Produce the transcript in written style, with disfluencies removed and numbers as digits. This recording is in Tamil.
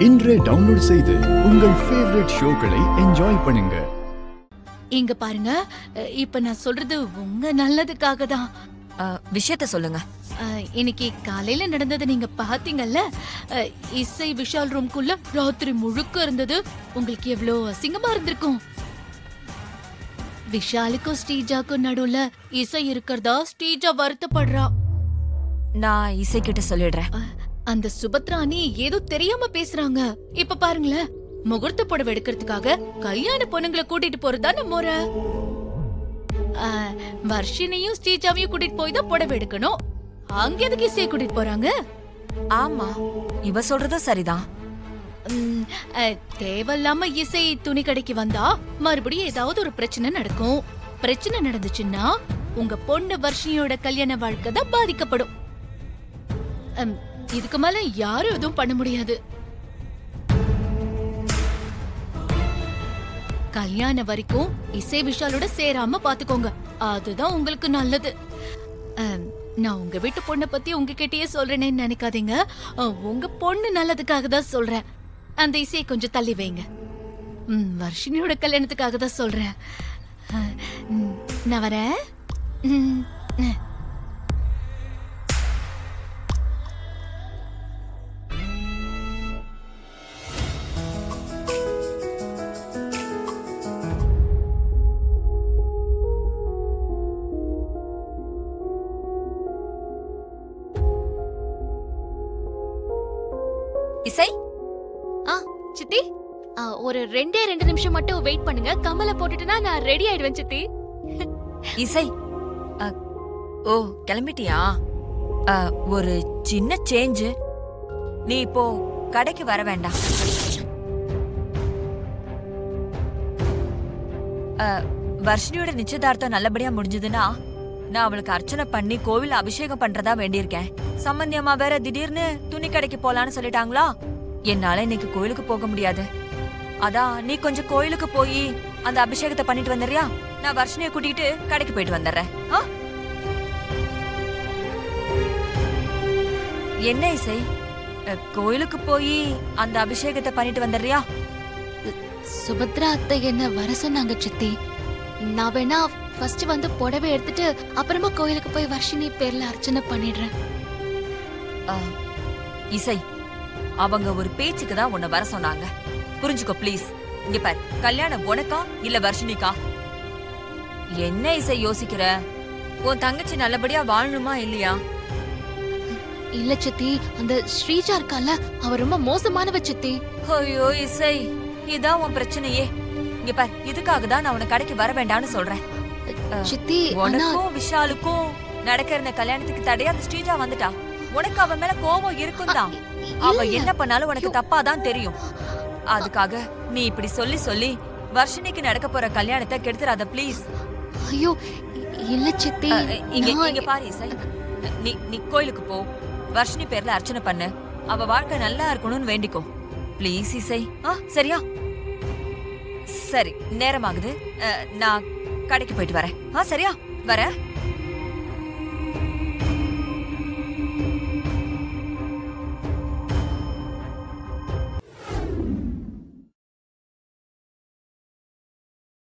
இன்றே டவுன்லோட் செய்து உங்கள் ஃபேவரட் ஷோக்களை என்ஜாய் பண்ணுங்க. இங்க பாருங்க, இப்ப நான் சொல்றது உங்க நல்லதுக்காக தான். விஷயத்த சொல்லுங்க. இன்னைக்கு காலையில நடந்தது நீங்க பாத்தீங்கல்ல? இசை விஷால் ரூம்குள்ள ராத்திரி முழுக்க இருந்தது. உங்களுக்கு எவ்வளவு அசிங்கமா இருந்திருக்கும். விஷாலுக்கும் ஸ்ரீஜாக்கும் நடுவுல இசை இருக்கிறதா ஸ்ரீஜா வருத்தப்படுறா. நான் இசை கிட்ட சொல்லிடுறேன். அந்த சுபத்ராணி ஏதோ தெரியாம பேசுறாங்க. இப்ப பாருங்களேன், முகூர்த்த புடவை எடுக்கிறதுக்காக கல்யாண பொண்ணுங்களை கூட்டிட்டு போறதான முறை. வர்ஷினியும் ஸ்ரீஜாவையும் கூட்டிட்டு போய் தான் புடவை எடுக்கணும். அங்க எதுக்கு இசையை கூட்டிட்டு போறாங்க? ஆமா, இவ சொல்றதும் சரிதான். தேவையில்லாம இசை துணி கடைக்கு வந்தா மறுபடியும் ஏதாவது ஒரு பிரச்சனை நடக்கும். பிரச்சனை நடந்துச்சுன்னா உங்க பொண்ணு வர்ஷினியோட கல்யாண வாழ்க்கை தான் பாதிக்கப்படும். இதுக்கு மேல யாரும் எதுவும் பண்ண முடியாது. கல்யாணம் வரைக்கும் இசை விஷாலோட சேராம பாத்துக்கோங்க. அதுதான் உங்களுக்கு நல்லது. நான் உங்க வீட்டு பொண்ணை பத்தி உங்ககிட்டயே சொல்றேன்னு நினைக்காதீங்க. உங்க பொண்ணு நல்லதுக்காக தான் சொல்றேன். அந்த இசையை கொஞ்சம் தள்ளி வைங்க. வர்ஷினியோட கல்யாணத்துக்காக தான் சொல்றேன். நான் வரேன். இசை, சித்தி, ஒரு 2 நிமிஷம் மட்டும் வெயிட் பண்ணுங்க. கமலை போட்டுட்டுனா நான் ரெடி ஆயிடுவேன் சித்தி. இசை, ஓ கிளம்பிட்டியா? ஒரு சின்ன சேஞ்ச். நீ இப்போ கடைக்கு வர வேண்டாம். வர்ஷினியோட நிச்சயதார்த்தம் நல்லபடியா முடிஞ்சதுன்னா நான் அவளுக்கு அர்ச்சனை பண்ணி கோவில் அபிஷேகம் பண்றதா வேண்டியிருக்கேன். சம்பந்தியமா வேற திடீர்னு துணி கடைக்கு போலான்னு சொல்லிட்டாங்களா. என்னால இன்னைக்கு கோயிலுக்கு போக முடியாது. அதான் நீ கொஞ்சம் கோயிலுக்கு போய் அந்த அபிஷேகத்தை பண்ணிட்டு வந்துடுறியா? நான் வர்ஷினியை கூட்டிட்டு கடைக்கு போயிட்டு வந்துடுறேன். என்ன இசை, கோயிலுக்கு போய் அந்த அபிஷேகத்தை பண்ணிட்டு வந்துடுறியா? சுபத்ரா அத்தை என்ன வர சொன்னாங்க சித்தி. நான் வேணா ஃபர்ஸ்ட் வந்து புடவை எடுத்துட்டு அப்புறமா கோயிலுக்கு போய் வர்ஷினி பேர்ல அர்ச்சனை பண்ணிடுறேன். இசை, அவங்க ஒரு பேச்சுக்கு தான் உன்னை வர சொன்னாங்க. புரிஞ்சுக்கோ ப்ளீஸ். இங்க பாரு, கல்யாணம் உனக்கா இல்ல வர்ஷினிக்கா? என்ன இசை யோசிக்கிற? உன் தங்கச்சி நல்லபடியா வாழணுமா இல்லையா? இல்ல சித்தி, அந்த ஸ்ரீஜா இருக்கால, அவ ரொம்ப மோசமானவ சித்தி. ஐயோ இசை, இதான் உன் பிரச்சனையே. இங்க பாரு, இதுக்காக தான் நான் உன்னை கடைக்கு வர வேண்டாம்னு சொல்றேன். சித்தி, உனக்கும் விஷாலுக்கும் நடக்கிற இந்த கல்யாணத்துக்கு தடையா அந்த ஸ்ரீஜா வந்துட்டா. உனக்கு அவ மேல கோபம் இருக்கும் தான். அவ என்ன பண்ணாலும் உனக்கு தப்பாதான் தெரியும். அதுக்காக நீ இப்படி சொல்லி சொல்லி வர்ஷினிக்கு நடக்க போற கல்யாணத்தை கெடுத்துறாத ப்ளீஸ். ஐயோ இல்ல சித்தி. இங்க பாரு இசை, நீ கோயிலுக்கு போ, வர்ஷினி பேர்ல அர்ச்சனை பண்ணு, அவ வாழ்க்கை நல்லா இருக்கணும்னு வேண்டிக்கோ ப்ளீஸ் இசை. சரியா? சரி, நேரமாகுது. நான் கடைக்கு போயிட்டு வரேன். சரியா? வரேன்.